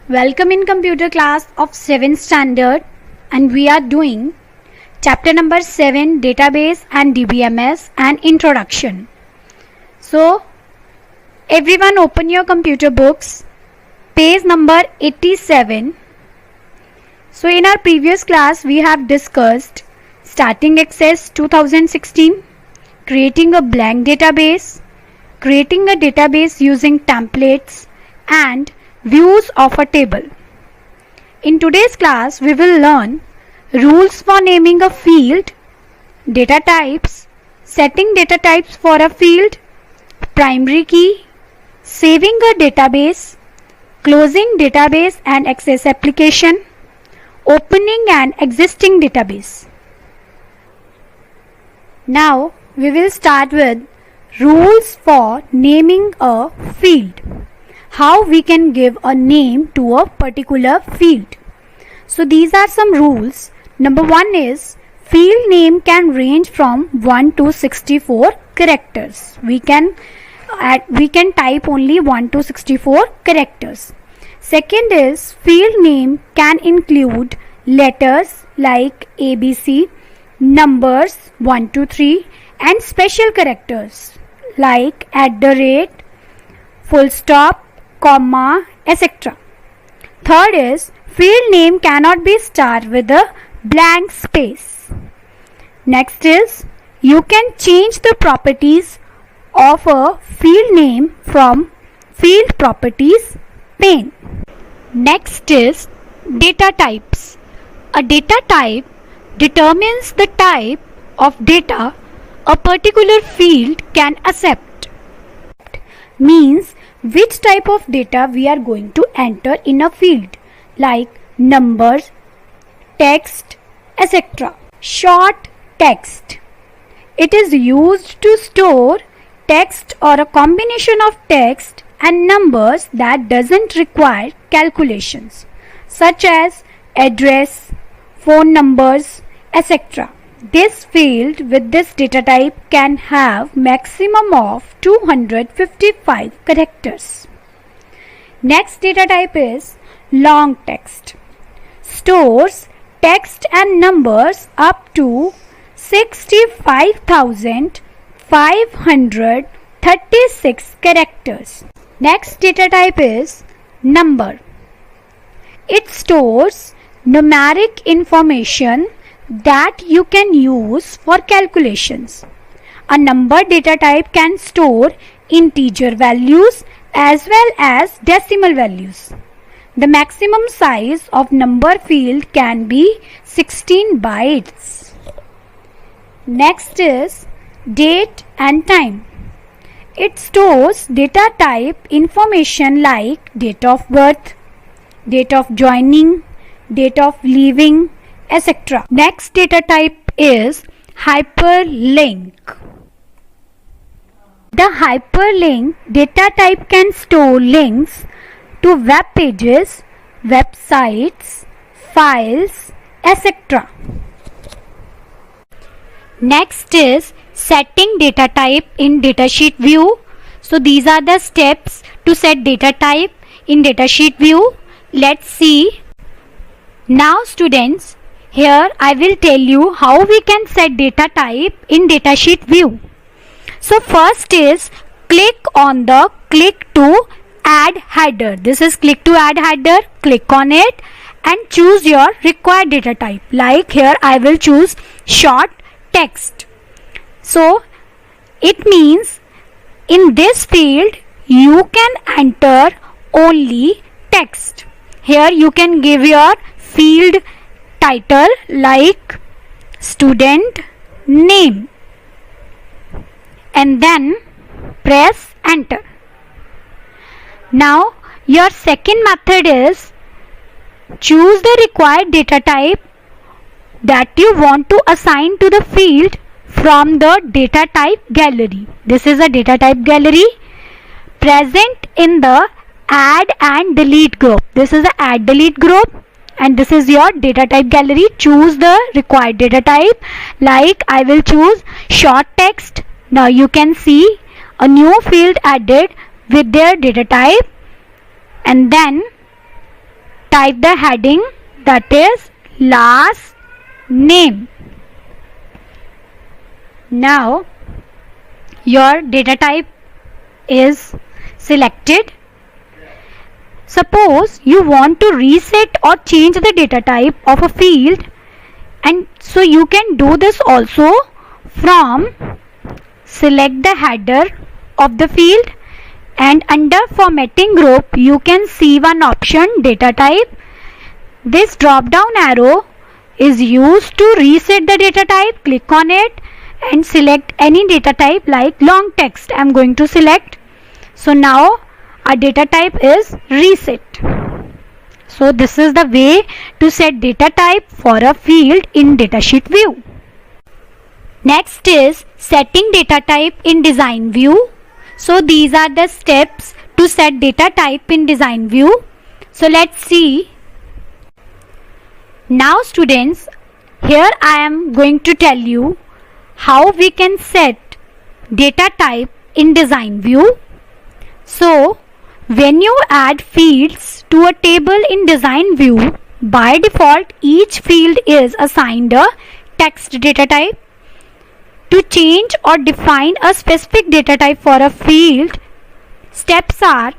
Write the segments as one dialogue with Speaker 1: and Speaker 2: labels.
Speaker 1: Welcome in computer class of 7th standard, and we are doing chapter number 7 database and DBMS and introduction. So everyone open your computer books, page number 87. So in our previous class we have discussed starting access 2016, creating a blank database, creating a database using templates and views of a table. In today's class we will learn rules for naming a field, data types, setting data types for a field, primary key, saving a database, closing database and access application, opening an existing database. Now we will start with rules for naming a field. How we can give a name to a particular field. So these are some rules. Number 1 is field name can range from 1 to 64 characters. We can type only 1 to 64 characters. Second is field name can include letters like ABC, numbers 1 to 3 and special characters like @ full stop, comma, etc. Third is field name cannot be started with a blank space. Next is you can change the properties of a field name from field properties pane. Next is data types. A data type determines the type of data a particular field can accept. Means which type of data we are going to enter in a field like numbers, text, etc. Short text. It is used to store text or a combination of text and numbers that doesn't require calculations such as address, phone numbers, etc. This field with this data type can have maximum of 255 characters. Next data type is long text. Stores text and numbers up to 65,536 characters. Next data type is number. It stores numeric information that you can use for calculations. A number data type can store integer values as well as decimal values. The maximum size of number field can be 16 bytes. Next is date and time. It stores data type information like date of birth, date of joining, date of leaving, etc. Next data type is hyperlink. The hyperlink data type can store links to web pages, websites, files, etc. Next is setting data type in datasheet view. So these are the steps to set data type in datasheet view. Let's see. Now students, here I will tell you how we can set data type in datasheet view. So first is click on the click to add header. This is click to add header. Click on it and choose your required data type. Like here I will choose short text. So it means in this field you can enter only text. Here you can give your field title like student name and then press enter. Now your second method is choose the required data type that you want to assign to the field from the data type gallery. This is a data type gallery present in the add and delete group. This is the add delete group and this is your data type gallery. Choose the required data type. Like I will choose short text. Now you can see a new field added with their data type, and then type the heading, that is last name. Now your data type is selected. Suppose you want to reset or change the data type of a field, and so you can do this also from select the header of the field, and under formatting group you can see one option, data type. This drop down arrow is used to reset the data type. Click on it and select any data type like long text. I am going to select. So now our data type is reset. So this is the way to set data type for a field in datasheet view. Next is setting data type in design view. So these are the steps to set data type in design view. So let's see. Now students, here I am going to tell you how we can set data type in design view. So when you add fields to a table in design view, by default each field is assigned a text data type. To change or define a specific data type for a field, steps are,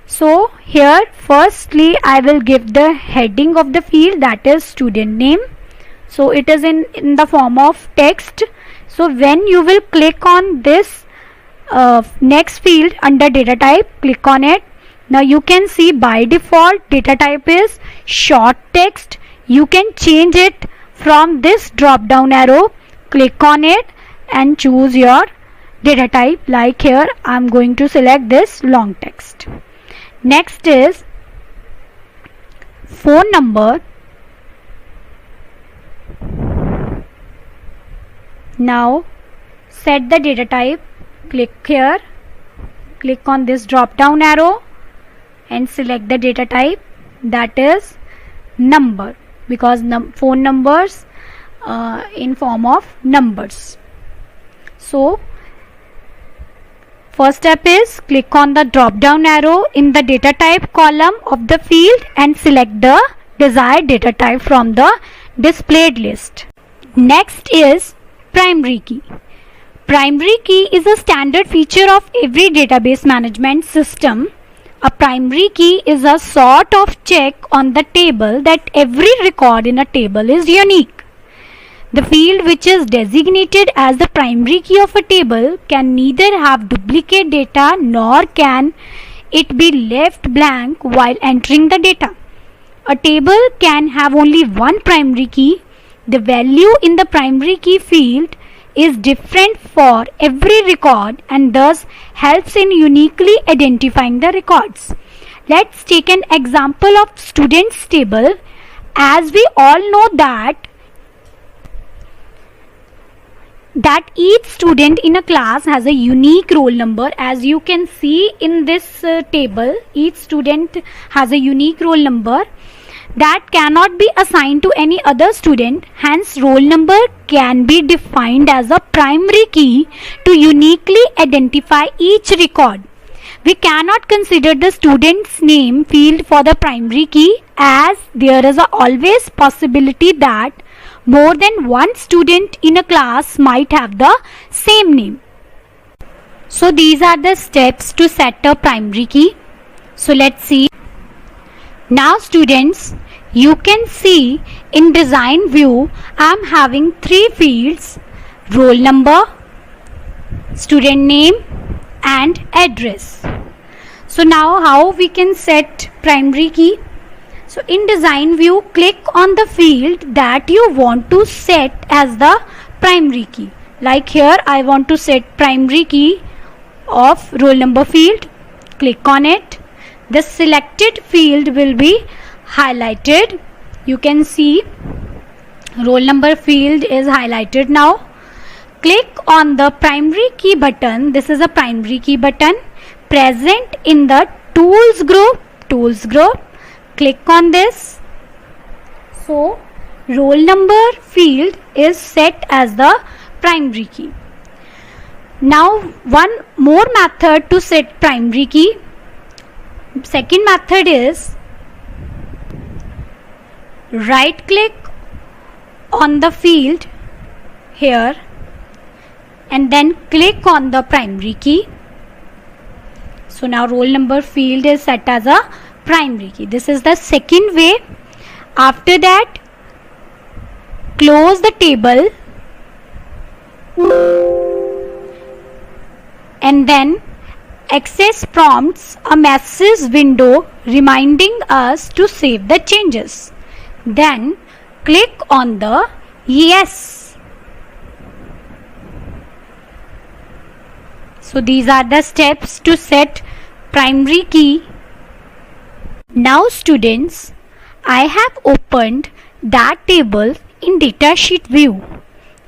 Speaker 1: so here firstly I will give the heading of the field, that is student name. So it is in the form of text. So when you will click on this next field under data type, click on it. Now you can see by default data type is short text. You can change it from this drop down arrow. Click on it and choose your data type. Like here I am going to select this long text. Next is phone number. Now set the data type. Click here, click on this drop down arrow and select the data type, that is number, because phone numbers in form of numbers. So first step is click on the drop down arrow in the data type column of the field and select the desired data type from the displayed list. Next is primary key. Primary key is a standard feature of every database management system. A primary key is a sort of check on the table that every record in a table is unique. The field which is designated as the primary key of a table can neither have duplicate data nor can it be left blank while entering the data. A table can have only one primary key. The value in the primary key field is different for every record and thus helps in uniquely identifying the records. Let's take an example of students table. As we all know that each student in a class has a unique roll number. As you can see in this table, each student has a unique roll number that cannot be assigned to any other student. Hence roll number can be defined as a primary key to uniquely identify each record. We cannot consider the student's name field for the primary key, as there is always possibility that more than one student in a class might have the same name. So these are the steps to set a primary key. So let's see. Now students, you can see in design view I am having three fields: roll number, student name and address. So now how we can set primary key? So in design view, click on the field that you want to set as the primary key. Like here I want to set primary key of roll number field. Click on it. The selected field will be highlighted. You can see roll number field is highlighted now. Click on the primary key button. This is a primary key button present in the tools group. Click on this. So roll number field is set as the primary key. Now one more method to set primary key. Second method is right click on the field here and then click on the primary key. So now roll number field is set as a primary key. This is the second way. After that, close the table and then access prompts a message window reminding us to save the changes. Then click on the yes. So these are the steps to set primary key. Now students, I have opened that table in datasheet view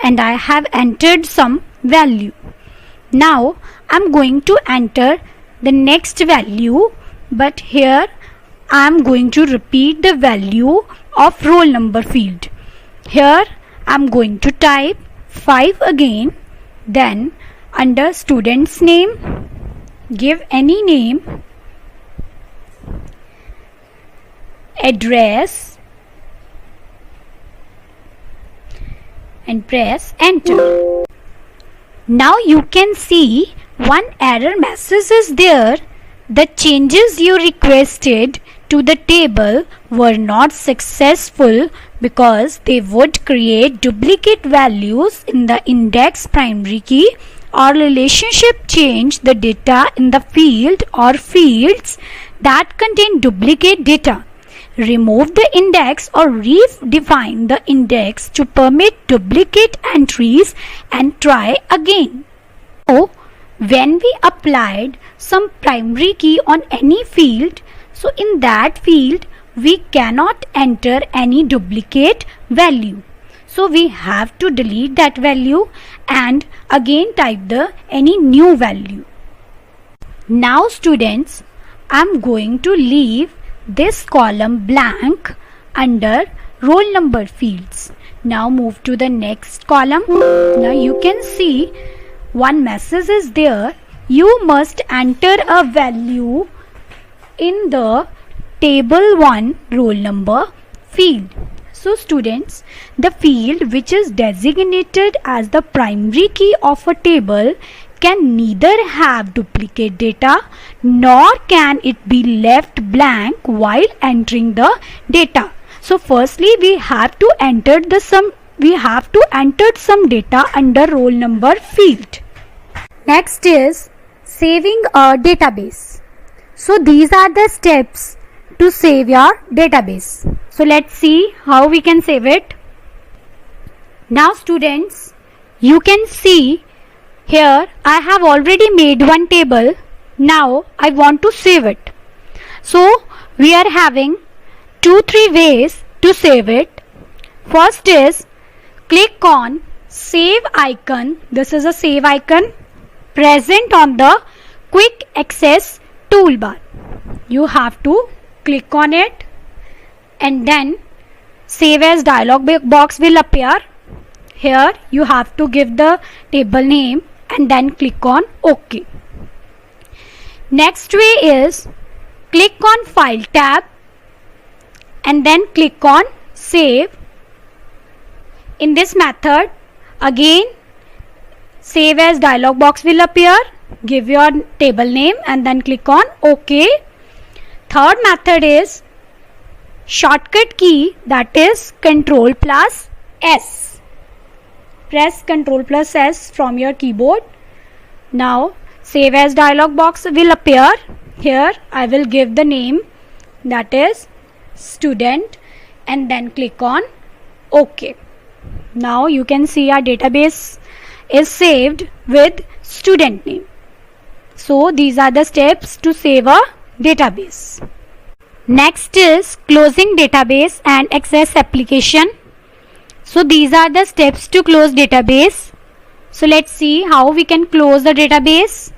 Speaker 1: and I have entered some value. Now I am going to enter the next value, but here I am going to repeat the value of roll number field. Here I am going to type 5 again, then under student's name give any name, address and press enter. Now you can see one error message is there. The changes you requested to the table were not successful because they would create duplicate values in the index primary key or relationship change the data in the field or fields that contain duplicate data. Remove the index or redefine the index to permit duplicate entries and try again. So, when we applied some primary key on any field, so in that field we cannot enter any duplicate value. So we have to delete that value and again type the any new value. Now students, I am going to leave this column blank under roll number fields. Now move to the next column. Now you can see one message is there. You must enter a value in the table 1 roll number field. So students, the field which is designated as the primary key of a table can neither have duplicate data nor can it be left blank while entering the data. So firstly we have to enter some data under roll number field. Next is saving a database. So these are the steps to save your database. So let's see how we can save it. Now students, you can see here I have already made one table. Now I want to save it. So we are having 2-3 ways to save it. First is click on save icon. This is a save icon present on the quick access toolbar. You have to click on it and then save as dialog box will appear. Here you have to give the table name and then click on OK. Next way is click on File tab and then click on Save. In this method, again save as dialog box will appear. Give your table name and then click on OK. Third method is shortcut key, that is Ctrl+S. Press Ctrl+S from your keyboard. Now save as dialog box will appear. Here I will give the name, that is student, and then click on OK. Now you can see our database is saved with student name. So these are the steps to save a database. Next is closing database and access application. So these are the steps to close database. So let's see how we can close the database.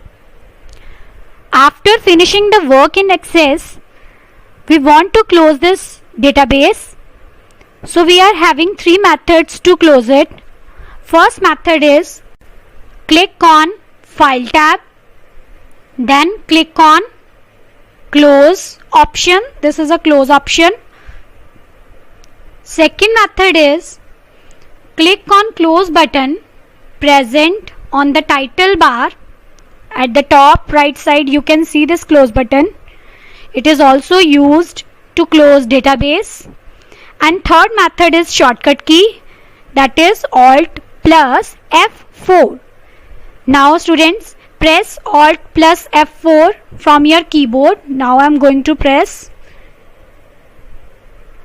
Speaker 1: After finishing the work in Access, we want to close this database. So we are having 3 methods to close it. First method is click on File tab, then click on Close option. This is a close option. Second method is click on close button present on the title bar. At the top right side you can see this close button. It is also used to close database. And third method is shortcut key, that is Alt plus F4. Now students, press Alt plus F4 from your keyboard. Now I am going to press.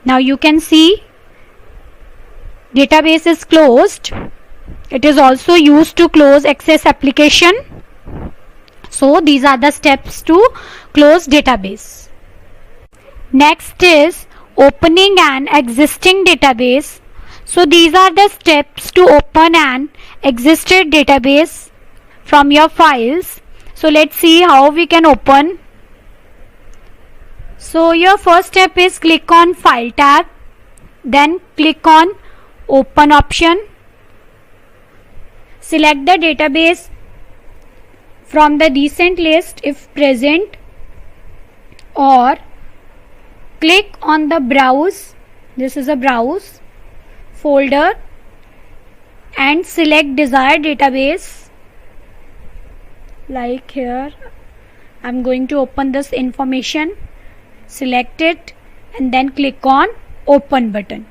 Speaker 1: Now you can see database is closed. It is also used to close Access application. So these are the steps to close database. Next is opening an existing database. So these are the steps to open an existing database from your files. So let's see how we can open. So your first step is click on File tab, then click on Open option. Select the database from the recent list if present, or click on the Browse, this is a Browse folder, and select desired database. Like here, I'm going to open this information. Select it and then click on Open button.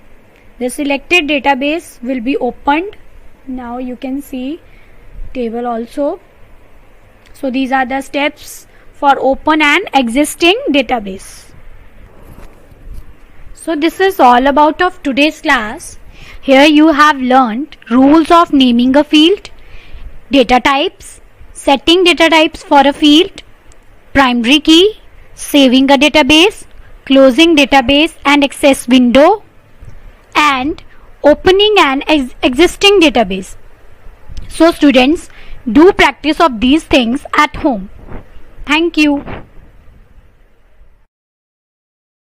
Speaker 1: The selected database will be opened. Now you can see table also. So these are the steps for open an existing database. So this is all about of today's class. Here you have learned rules of naming a field, data types, setting data types for a field, primary key, saving a database, closing database and access window, and opening an existing database. So students, do practice of these things at home. Thank you.